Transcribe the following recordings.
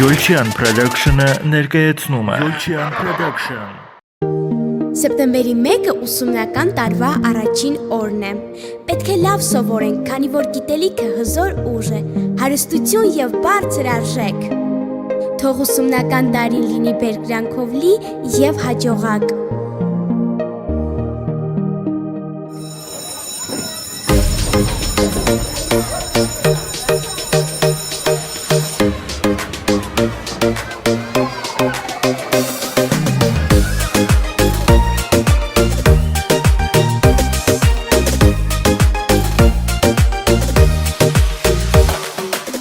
Yolchian Production-ը ներկայացնում է Yolchian Production Սեպտեմբերի 1-ը ուսումնական տարվա առաջին օրն է։ Պետք է լավ սովորենք, քանի որ գիտելիքը հզոր ուժ է, հարստություն եւ բարձր արժեք։ Թող ուսումնական տարին լինի բերկրանքով լի եւ հաջողակ։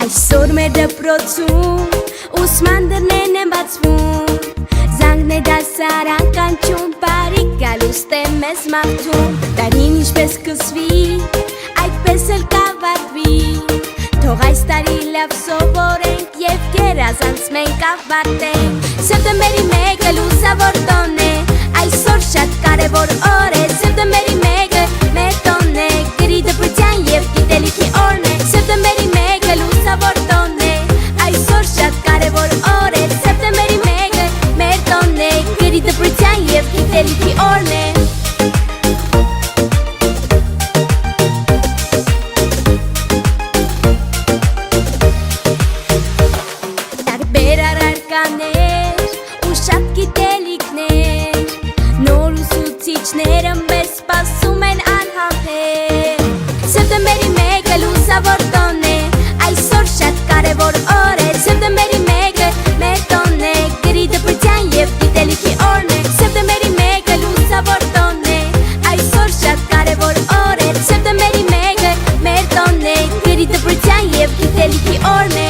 Այսօր մեր դպրոցում ուսման դռներն են բացվում, զանգն է դասարան կանչում, բարի գալուստ է մեզ մաղթում։ Տարին ինչպես սկսվի, այդպես էլ կավարտվի, թող այս տարի լավ սովորենք եւ գերազանց մենք ավարտենք։ Սեպտեմբերի 1-ը լուսավոր տոն է, այսօր շատ կարևոր օր է, սեպտեմբերի 1-ը մեր տոնն է, գրի դպրության եւ գիտելիքի օրն է, սեպտեմբերի 1-ը լուսավոր տոն է, այսօր շատ կարևոր օր է, սեպտեմբերի 1-ը մեր տոնն է, գրի դպրության եւ գիտելիքի օրն է։ Տարբեր առարկաներ ու շատ գիտելիքներ, նոր ուսուցիչները մեզ սպասում են անհամբեր։ Սեպտեմբերի 1-ը լուսավոր տոն է, այսօր շատ կարևոր օր է, սեպտեմբերի 1-ը մեր տոնն է, գրի դպրության եւ գիտելիքի օրն է, սեպտեմբերի 1-ը լուսավոր տոն է, այսօր շատ կարևոր օր է, սեպտեմբերի 1-ը մեր տոնն է, գրի դպրության եւ գիտելիքի օրն է։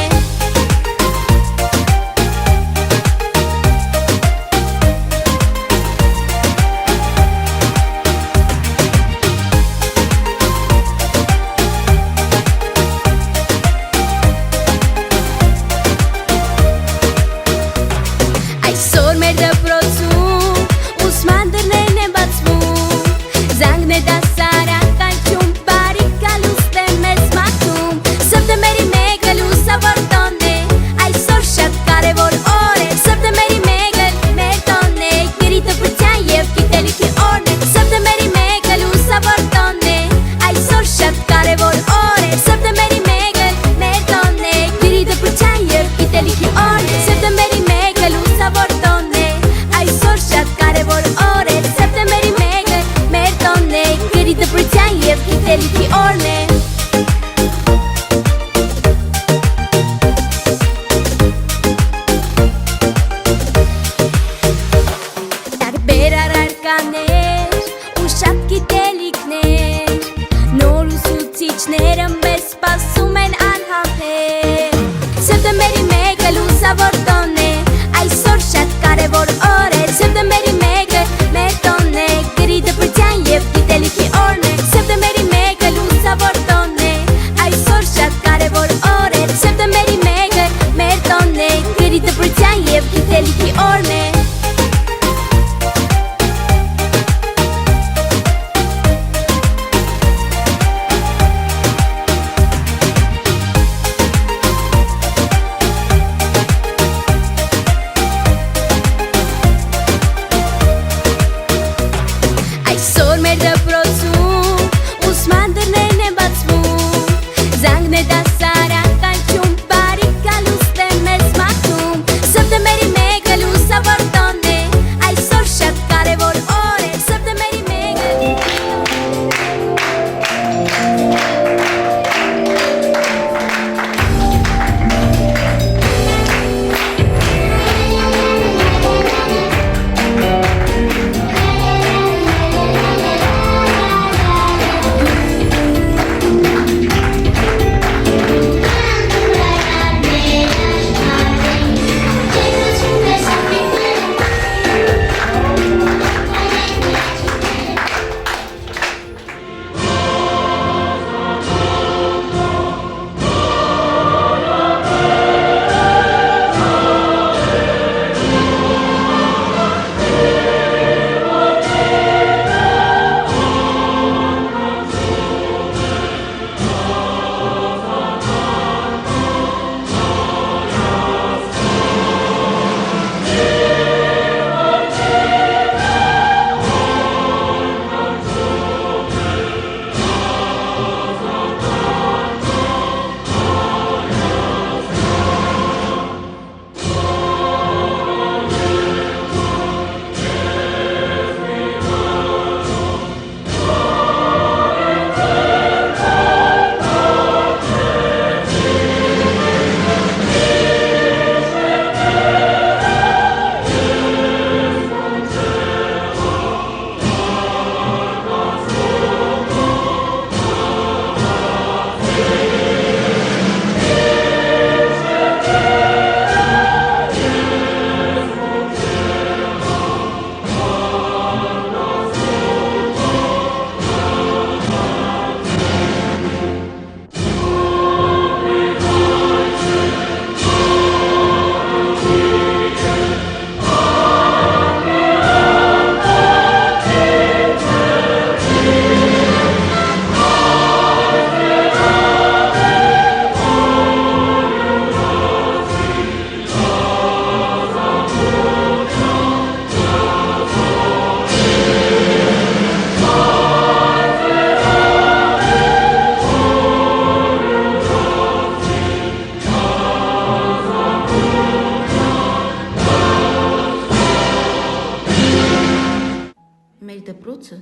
դպրոցը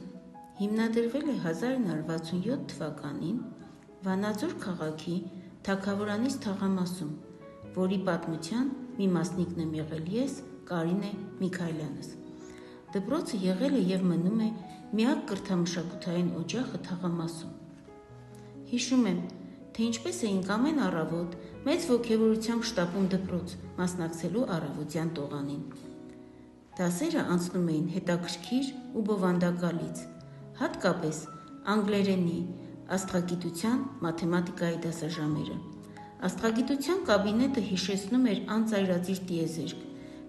հիմնադրվել է 1967 թվականին Վանաձոր քաղաքի Թագավորանից թաղամասում, որի պատմության մի մասնիկն եմ եղել ես, Կարինե Միքայելյանս։ Դպրոցը եղել է և մնում է միակ կրթամշակութային օջախը թաղամասում։ Հիշում եմ, թե ինչպես էինք ամեն առավոտ մեծ ոգևորությամբ շտապում դպրոց մասնակցելու առավոտյան տողանին։ Դասերը անցնում էին հետաքրքիր ու բովանդակալից, հատկապես անգլերենի, աստղագիտության, մաթեմատիկայի դասաժամերը։ Աստղագիտության կաբինետը հիշեցնում էր անծայրածիր տիեզերք,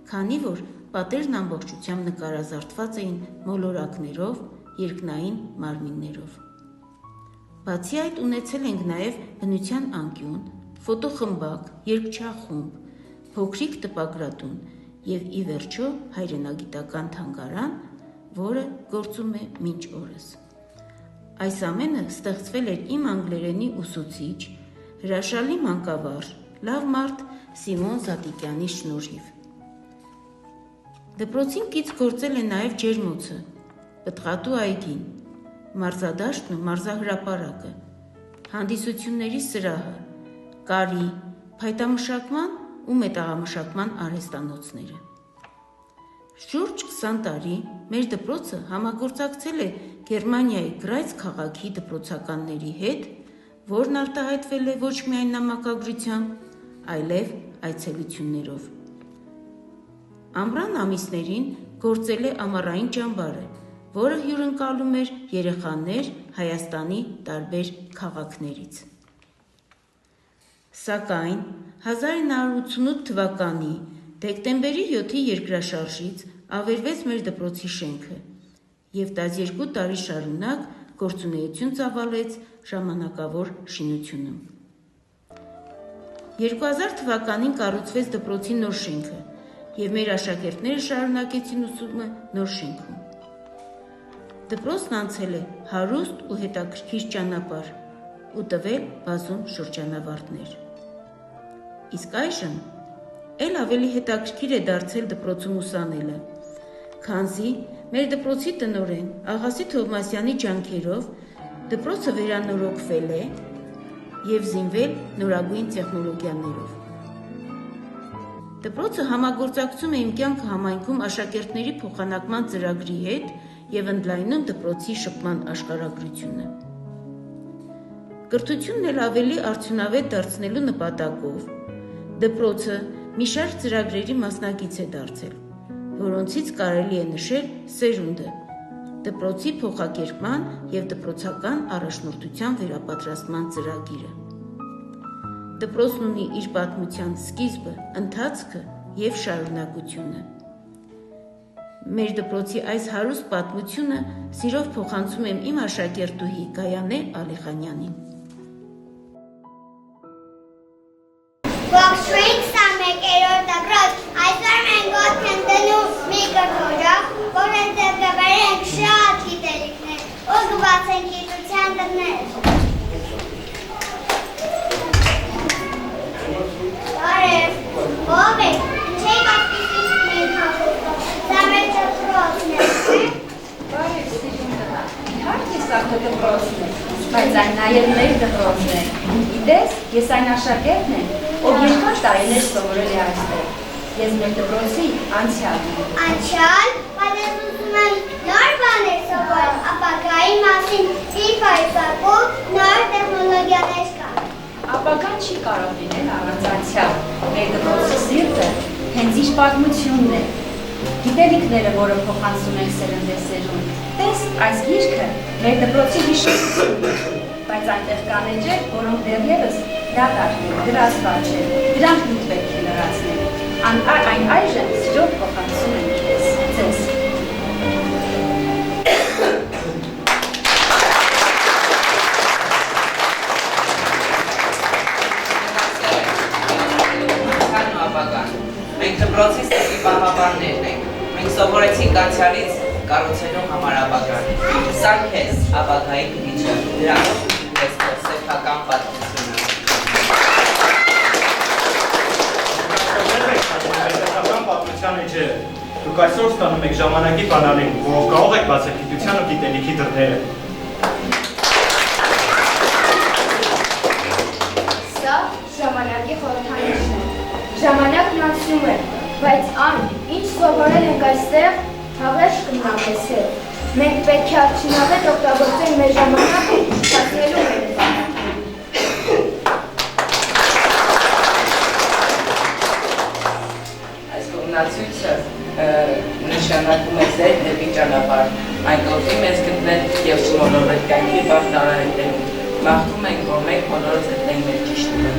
քանի որ պատերն ամբողջությամբ նկարազարդված էին մոլորակներով, երկնային մարմիններով։ Բացի այդ ունեցել ենք նաև բնության անկյուն, ֆոտոխմբակ, երգչախումբ, փոքրիկ տպագրատուն և ի վերջո հայրենագիտական թանգարան, որը գործում է մինչ օրս։ Այս ամենը ստեղծվել էր իմ անգլերենի ուսուցիչ, հրաշալի մանկավարժ, լավ մարդ Սիմոն Զատիկյանի շնորհիվ։ Դպրոցին կից գործել է նաև ջերմոցը, պտղատու այգին, մարզադաշտն ու մարզահրապարակը, հանդիսությունների սրահը, կարի, փայտամշակման ու մետաղամշակման արհեստանոցները։ Շուրջ 20 տարի մեր դպրոցը համագործակցել է Գերմանիայի Գրայց քաղաքի դպրոցականների հետ, որն արտահայտվել է ոչ միայն նամակագրությամբ, այլև այցելություններով։ Ամռան ամիսներին գործել է ամառային ճամբարը, որը հյուրընկալում էր երեխաներ Հայաստանի տարբեր քաղաքներից։ Սակայն 1988 թվականի դեկտեմբերի 7-ի երկրաշարժից ավերվեց մեր դպրոցի շենքը և 12 տարի շարունակ գործունեություն ծավալեց ժամանակավոր շինությունում։ 2000 թվականին կառուցվեց դպրոցի նոր շենքը և մեր աշակերտները շարունակեցին ուսումը նոր շենքում։ Դպրոցն անցել է հարուստ ու հետաքրքիր ճանապարհ ու տվել բազում շրջանավարտներ։ Իսկ այժմ էլ ավելի հետաքրքիր է դարձել դպրոցում ուսանելը, քանզի մեր դպրոցի տնօրեն Աղասի Թովմասյանի ջանքերով դպրոցը վերանորոգվել է և զինվել նորագույն տեխնոլոգիաներով։ Դպրոցը համագործակցում է Իմ կյանքը համայնքում աշակերտների փոխանակման ծրագրի հետ և ընդլայնում դպրոցի շփման աշխարհագրությունը։ Կրթությունն էլ ավելի արդյունավետ դարձնելու նպատակով դպրոցը մի շարք ծրագրերի մասնակից է դարձել, որոնցից կարելի է նշել սերունդը, դպրոցի փոխակերպման և դպրոցական առաջնորդության վերապատրաստման ծրագիրը։ Դպրոցն ունի իր պատմության սկիզբը, ընթացքը և շարունակությունը։ Մեր դպրոցի այս հարուստ պատմությունը սիրով փոխանցում եմ իմ աշակերտուհի Գայանե Ալիխանյանին։ Ողջույն 21-րդ դպրոց, այսօր մենք ոտք ենք դնում մի կրթօջախ, որը ձեռքբերել ենք շատ գիտելիքներ, ու կբացենք գիտության դռներ։ Բարև, ով եք, ինչ եք ասպիսի մենք հաղորդում, սա մեր դպրոցն է։ Բարև, սիրուն տնա, իհարկե սա քո դպրոցն է, բայց այն նաև մեր դպրոցն է։ Գիտես, ես այն աշակերտն եմ, ով երկար տարիներ սովորել է այստեղ։ Ես մեր դպրոցի անցյալն եմ։ Անցյալ, բայց ես ուզում եմ նոր բաներ սովորել, ապագայի մասին իր փայլատում նոր տեխնոլոգիաներ կան։ Ապագան չի կարող լինել առանց անցյալ։ Մեր դպրոցի սիրտը հենց իր պատմությունն է։ Գիտելիքները, որը փոխանցում են սերնդեսերուն։ Տես, այս գիրքը մեր դպրոցի հիշողությունն է, բայց այնտեղ կան էջեր, որոնք դեռևս դատարկ են, գրասված չեն, դրանք դուք պետք է լրացնել։ Այն այժմ սիրով փոխանցում են ձեզ։ Մենք դպրոցի ստեղի պահապաններն ենք։ Մենք սովորեցինք անցյալից կառուցելու համար ապագան։ Սա քեզ ապագայի քիչը, դրանով ես քո սեփական պատմությունը։ Պատմության էջերը Դուք այսօր ստանում եք ժամանակի բանալին, որով կարող եք բացել գիտության ու գիտելիքի դռները։ Սա ժամանակի խորհրդանիշն է։ Ժամանակն անցնում է, բայց այն, ինչ սովորել ենք այստեղ, հավերժ կմնա մեզ հետ։ Մենք պետք է արդյունավետ օգտագործենք մեր ժամանակը հասնելու մեր նպատակներին։ Այս կողմնակցությունը նշանակում է ձեր դեպի ճանապարհ, այն կօգնի մեզ գտնել և չմոլորվել կյանքի բարդ տարահայտերում։ Մաղթում ենք, որ մենք բոլորս գտնենք մեր ճիշտ ուղին։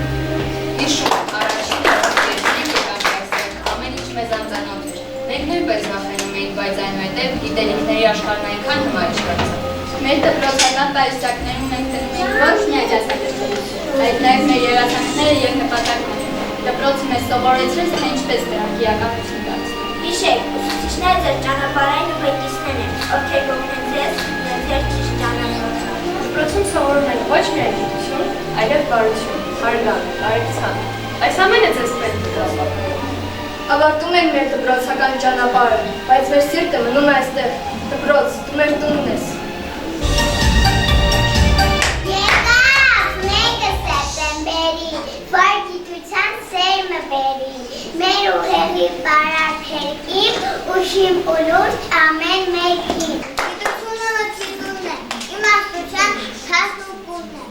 Հիշում եմ, առաջին դեպքերին եկանք այստեղ, ամեն ինչ մեզ անծանոթ էր։ Մենք նույնպես վախենում էինք, բայց այնուհետև գիտելիքների աշխարհն այնքան հմայիչ դարձավ։ Մեր դպրոցական տարիստակներում մենք դնում ենք ոչ միայն դասադասություն, այլ նաև մեր երազանքները և նպատակները։ Դպրոցը մեզ սովորեցրեց, թե ինչպես դրանք իրականություն դարձնել։ Հիշեք, ուսուցիչները ձեր ճանապարհային ուղեկիցներն են, ովքեր կօգնեն ձեզ ձեր ճիշտ ճանապարհը։ Դպրոցում սովորում ենք ոչ միայն գիտություն, այլև բարություն, հարգանք, կարեկցանք։ Այս ամենը ձեզ պետք է դասավորել։ Ավարտում ենք մեր դպրոցական ճանապարհը, բայց մեր սիրտը մնում է այստեղ։ Դպրոց, դու մեր տունն ես։ Եկավ, մեկը սեպտեմբերի, որ գիտության սերմը բերի, մեր ուղեղի բարակ հերկին, ուշիմ ուլուրջ ամեն մեկին։ Գիտությունը լծիդուն է, իմաստության հասնուկուն է,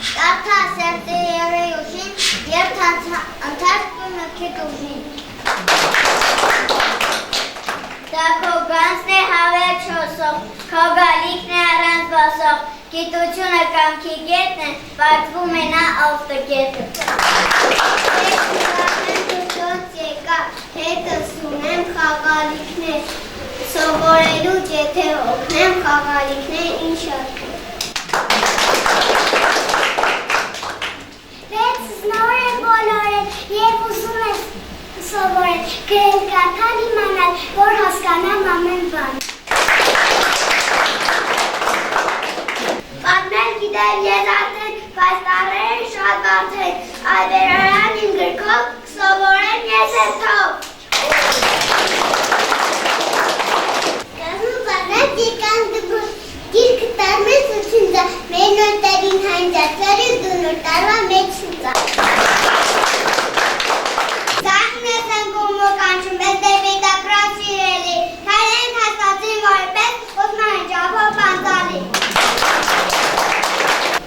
կաթա սերտը երը ուշին, երբ ընթացքում նքիտ ուժին։ Դա քո գանձն է հավեր չոսող, քո գալիքն է առանց բասող, գիտությունը կամքի գետն է, պատվում է նա ավտոգետը։ Հետս ունեմ խաղալիքներ, սովորելու եթե օգնեմ խաղալիքներ ինչ արկել։ Բայց նոր է բոլորել և ուզում ես սովորել, գրել կարդալ իմանալ, որ հասկանամ ամեն բան։ Պատմել գիտել ես արդեն, բայց տարերը շատ բարդ են, այլերարան իմ գրքով սովորեմ ես հետով։ Կազմում պատմել դիրկան դպրոց, գիրքը տարմես ու չունձա, մեր նոր տարին հանջացարի դու նոր տարվա մեջ չունձա։ Սաղն ես ընկում ու կանչում ես դեպի դպրոց սիրելի, քայլենք հասածին որպես ոսման են ճապով պանծալի։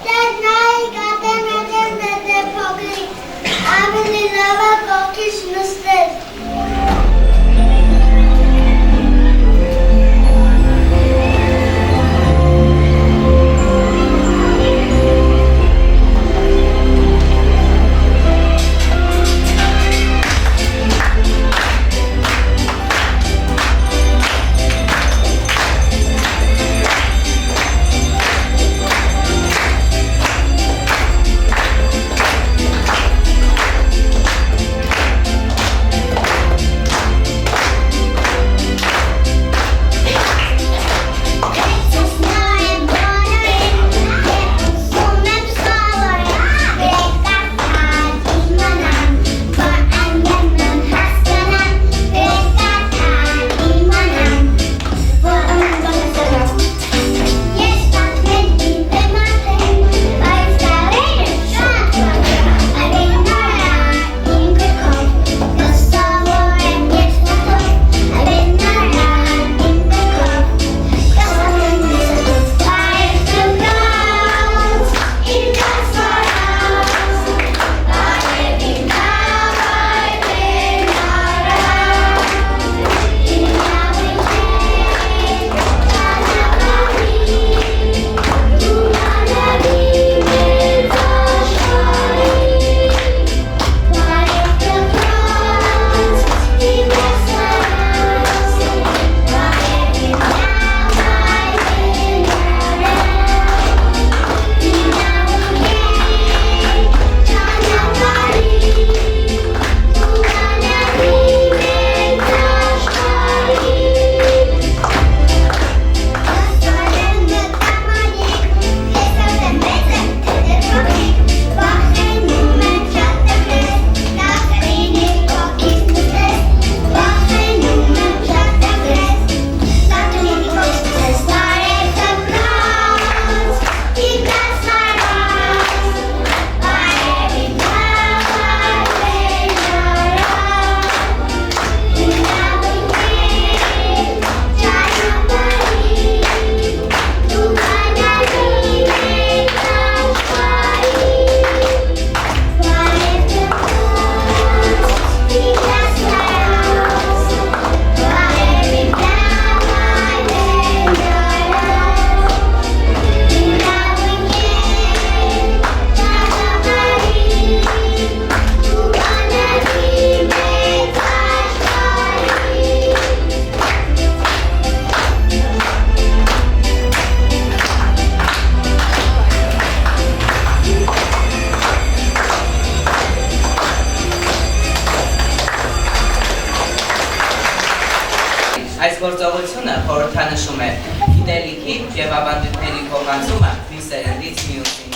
Ձեզ նայի կատեմ ետև նետե փոքրիկ, ավելի լավ է կողքից նստել, Այս գործողությունը խորհրդանշում է գիտելիքի և ավանդույթների փոխանցումը մի սերնդից մյուսին։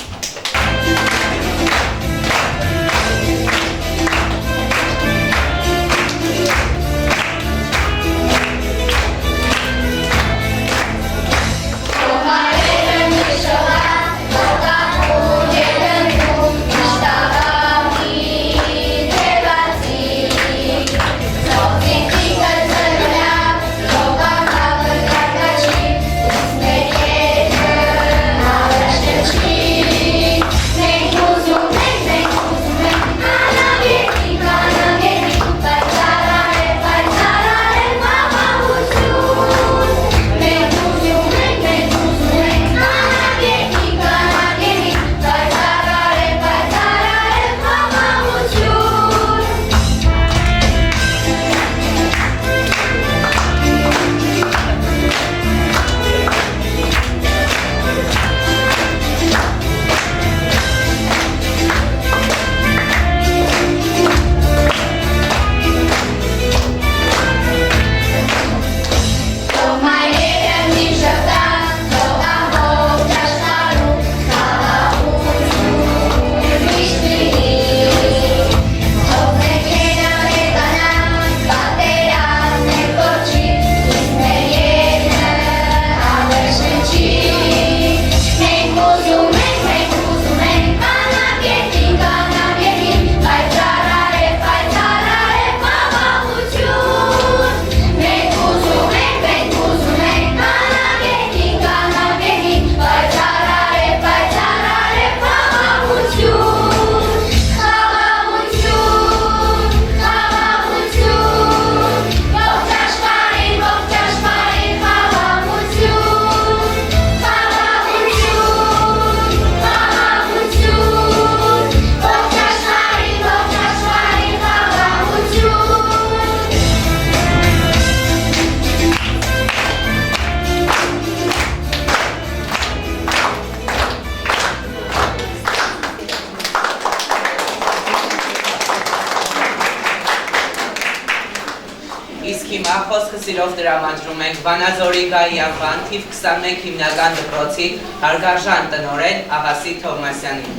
Իսկ հիմա խոսքը սիրով տրամադրում ենք Վանաձորի Գայի անվան թիվ 21 հիմնական դպրոցի հարգարժան տնօրեն Աղասիկ Թովմասյանին։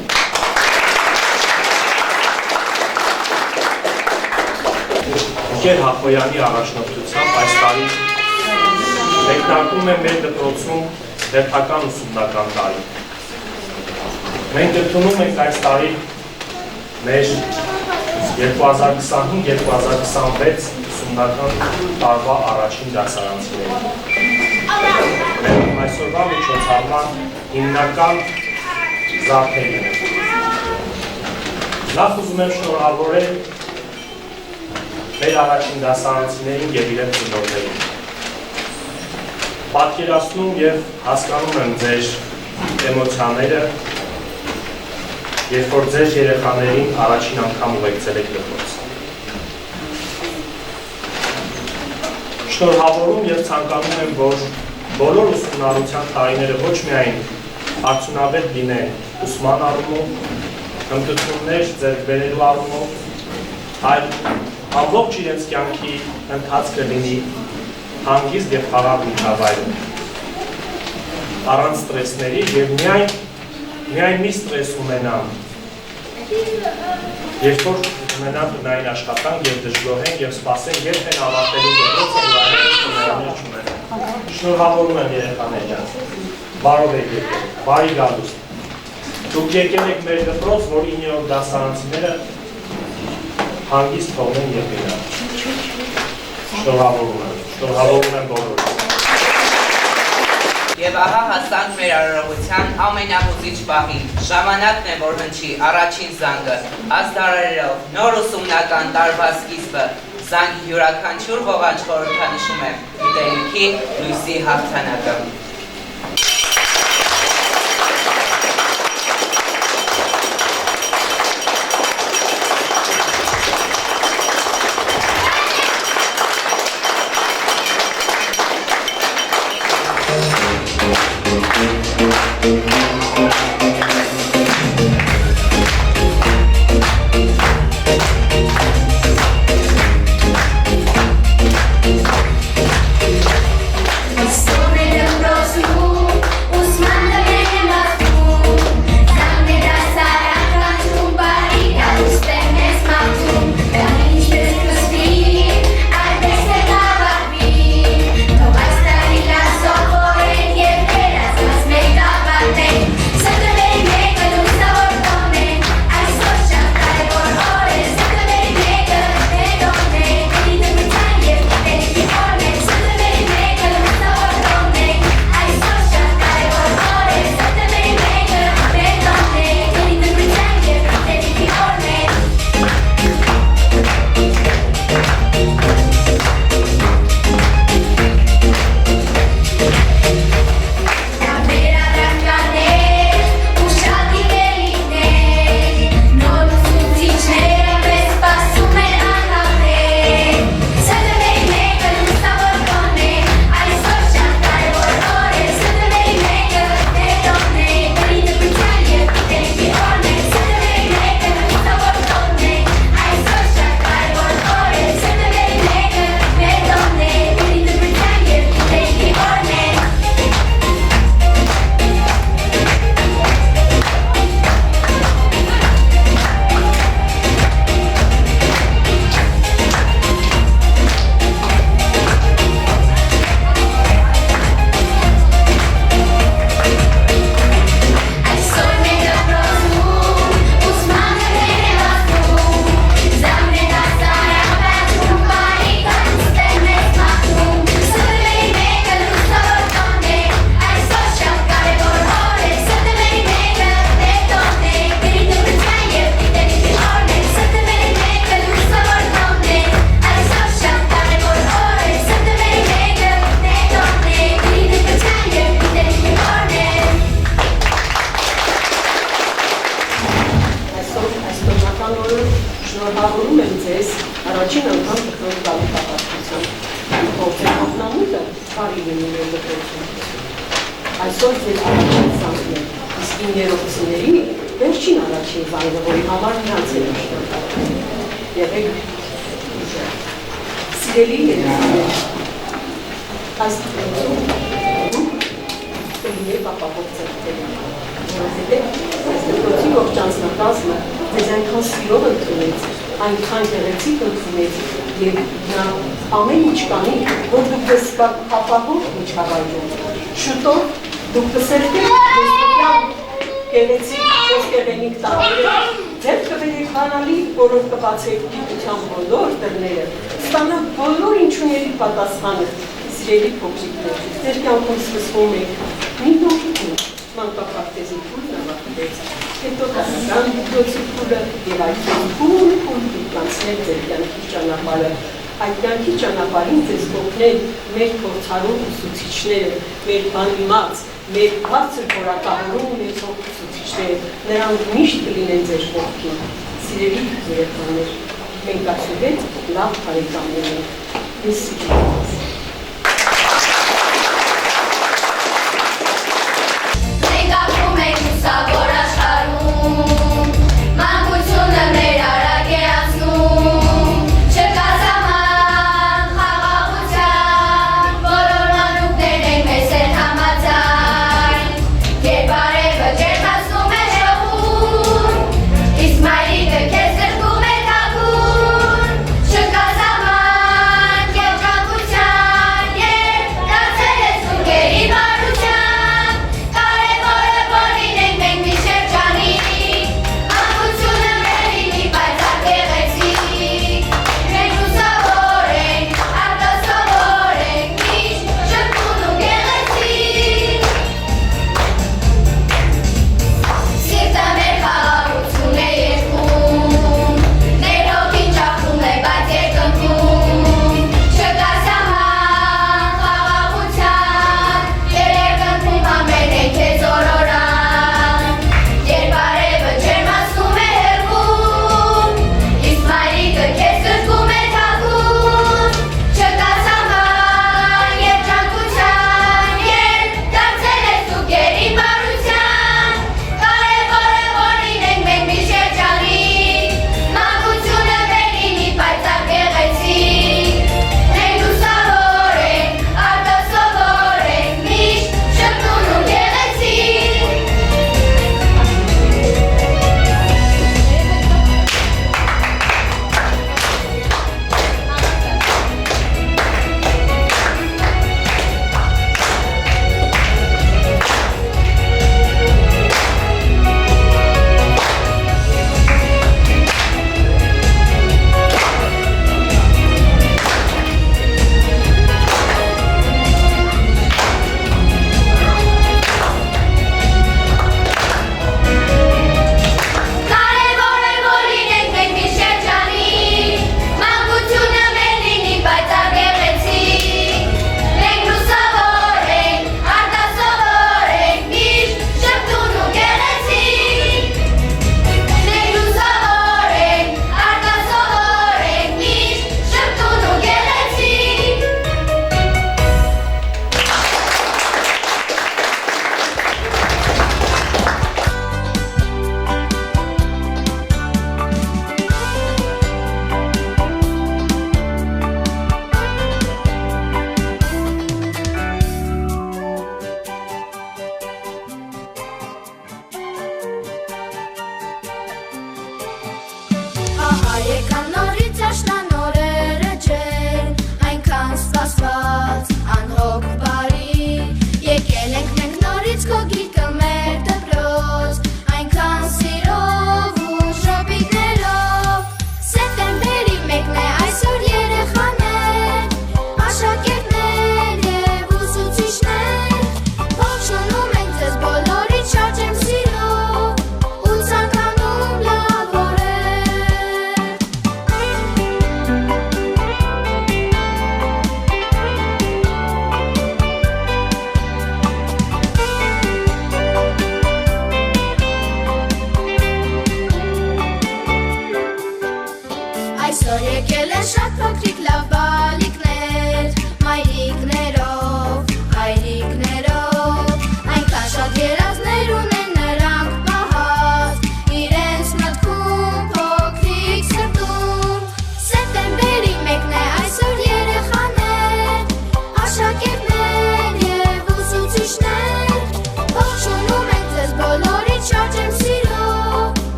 Գեր Հակոյանի առաջնորդությամբ այս տարի մեկնարկում է մեր դպրոցում հերթական ուսումնական տարի։ Մենք ընդունում ենք այս տարի մեր 2025-2026 ուսումնական տարվա առաջին դասարանցիներին։ Մեր այսօրվա միջոցառման հիմնական զարդերին է։ Նախ ուզում եմ շնորհավորել մեր առաջին դասարանցիներին և իրենց ծնողներին։ Պատկերացնում և հասկանում եմ ձեր էմոցիաները, երբ որ ձեր երեխաներին առաջին անգամ ուղեկցել եք դպրոց։ Շնորհավորում և ցանկանում եմ, որ բոլոր ուսումնառության տարիները ոչ միայն արդյունավետ լինեն ուսման առումով, հմտություններ ձեռք բերելու առումով, այլ ամբողջ իրենց կյանքի ընթացքը լինի հանգիստ և խաղաղ միջավայրում, առանց ստրեսների և միայն մի ստրես ունենան, երբ որ ունենան տնային աշխատանք և դժգոհեն և սպասեն երբ են ավարտելու դպրոցը ու այլևս ծնողներ չունենան։ Շնորհավորում եմ երեխաներ ջան, բարով եք եկել, բարի գալուստ։ Դուք եկել եք մեր դպրոց, որ 9-րդ դասարանցիները հանգիստ թողնեն և գնան։ Շնորհավորում եմ բոլորին։ Եվ ահա հասանք մեր արարողության ամենահուզիչ պահին։ Ժամանակն է, որ հնչի առաջին զանգը, ազդարարելով նոր ուսումնական տարվա սկիզբը։ Զանգի յուրաքանչյուր ղողանջ խորհրդանշում է գիտելիքի լույսի հաղթանակը։ այսօր ձեր առաջին ծանքն է, իսկ իմ երողցիների վերջին առաջին ծանքը, որի համար նրանց է շնորհակալ։ Եղեք սիրելի երեխաներ, այս դեպքում պետք է ապահով ձեռքերը, որովհետև այս դեպքի ողջ անձնակազմը ձեզ այնքան սիրով ընդունեց, այնքան գեղեցիկ ընդունեց եւ նա ամեն ինչ կանի, որ դուք դες ապահով միջավայրում։ Շուտով դուք կսերտեք դեստոպիան գեղեցիկ ոսկեղենիկ տարերը, ձեր կվերեք հանալի, որով կբացեք գիտության բոլոր դռները, ստանաք բոլոր ինչուների պատասխանը, սիրելի փոքրիկներ, ձեր կյանքում սկսվում եք մի նոր փուլ, մանկապարտեզի փուլն ավարտվեց, հետո դասական դպրոցի փուլը եւ այդ փուլ դիպլոմացիներ ձեր կյանքի ճանապարհը, այդ կյանքի ճանապարհին ձեզ կօգնեն մեր փորձառու ուսուցիչները, մեր բանիմաց, մեր բարձր որակավորում ունեցող ուսուցիչները, նրանք միշտ կլինեն ձեր կողքին, սիրելի երեխաներ, մենք այսուհետ լավ բարեկամներ ենք, ես սիրում եմ։ Չկա զաման, և ճակության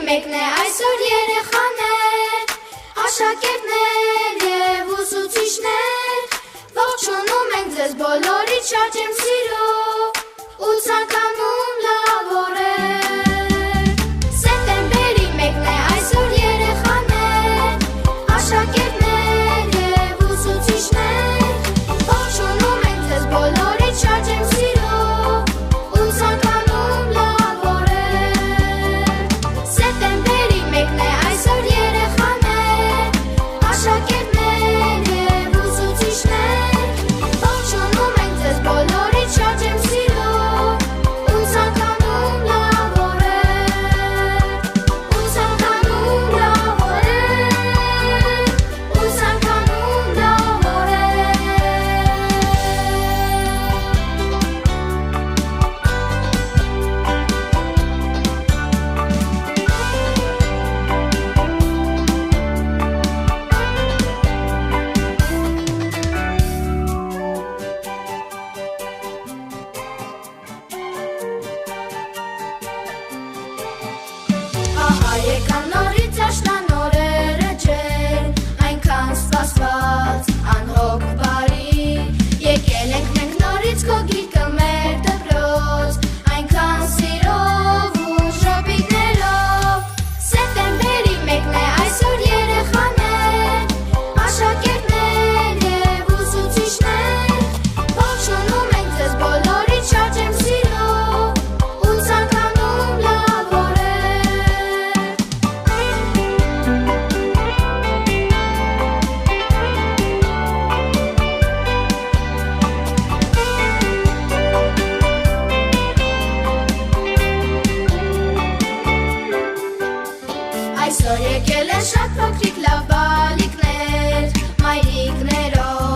մեկն է այսօր երեխաներ, աշակերտներ և ուսուցիչներ, ողջունում ենք ձեզ բոլորից շատ եմ սիրով ու ցանկանում լավ օրեր։ Սեպտեմբերի մեկն է այսօր երեխաներ, աշակերտներ և ուսուցիչներ, ողջունում ենք ձեզ բոլորից շատ եմ սիրով ու ցանկանում լավ օրեր։ Սեպտեմբերի մեկն է այսօր երեխաներ, աշակերտներ և ուսուցիչներ, ողջունում ենք ձեզ բոլորից շատ եմ սիրով ու ցանկանում լավ օրեր, ու ցանկանում լավ օրեր, ու ցանկանում լավ օրեր։ Ահա եկան նորից աշնան օրերը ջեր, այնքան սպասված, անհոգ բարի, եկել ենք մենք նորից քո գիրկը մեր դպրոց, այնքան սիրով ու շապիկներով։ Սեպտեմբերի մեկն է այսօր երեխաներ, աշակերտներ և ուսուցիչներ, ողջունում ենք ձեզ բոլորից շատ եմ սիրով ու ցանկանում լավ օրեր։ Այսօր եկել են շատ փոքրիկ լավ բալիկներ, մայրիկներով